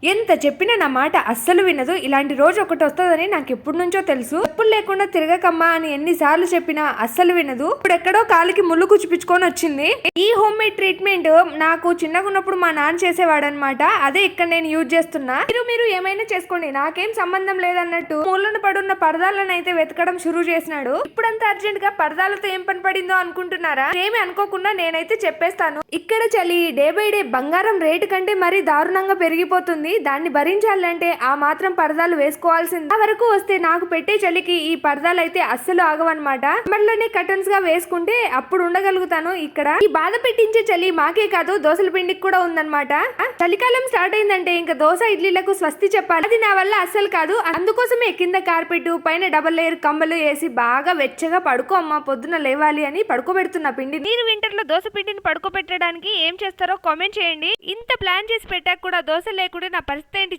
ఎంత చెప్పినా నా మాట అస్సలు వినదు. ఇలాంటి రోజు ఒకటి వస్తుందని నాకు ఎప్పటి నుంచో తెలుసు. చెప్పులు లేకుండా తిరగకమ్మా అని ఎన్నిసార్లు చెప్పినా అస్సలు వినదు. ఇప్పుడు ఎక్కడో కాలికి ముళ్ళు కుచ్చిపించుకొని వచ్చింది. ఈ హోమ్ మేడ్ ట్రీట్మెంట్ నాకు చిన్నగా ఉన్నప్పుడు మా నాన్న చేసేవాడు అనమాట. అదే ఇక్కడ నేను యూజ్ చేస్తున్నా. మీరు ఏమైనా చేసుకోండి, నాకేం సంబంధం లేదన్నట్టు మూలన పడున్న పరదాలను అయితే వెతకడం షురూ చేసినాడు. ఇప్పుడంతా అర్జెంట్ గా పరదాలతో ఏం పని పడిందో అనుకుంటున్నారా? ఏమి అనుకోకుండా నేనైతే చెప్పేస్తాను. ఇక్కడ చలి డే బై డే బంగారం రేటు కంటే మరీ దారుణంగా పెరిగిపోతుంది. దాన్ని భరించాలంటే ఆ మాత్రం పరదాలు వేసుకోవాల్సింది. ఆ వరకు వస్తే నాకు పెట్టే చలికి ఈ పరదాలు అయితే అస్సలు ఆగవన్నమాట. మళ్ళీ కర్టన్స్ గా వేసుకుంటే అప్పుడు ఉండగలుగుతాను. ఇక్కడ ఈ బాధ పెట్టించే చలి మాకే కాదు, దోశల పిండికి కూడా ఉందన్నమాట. చలికాలం స్టార్ట్ అయిందంటే ఇంకా దోశ ఇడ్లీలకు స్వస్తి చెప్పాలి. అది నా వల్ల అస్సలు కాదు. అందుకోసమే కింద కార్పెట్ పైన డబల్ లేయర్ కంబలు వేసి బాగా వెచ్చగా పడుకో అమ్మా, పొద్దున లేవాలి అని పడుకోబెడుతున్న పిండి. మీరు వింటర్ లో దోశ పిండిని పడుకోబెట్టడానికి ఏం చేస్తారో కామెంట్ చేయండి. ఇంత ప్లాన్ చేసి పెట్టాక కూడా దోశ లేకుండా నా పరిస్థితి ఏంటి?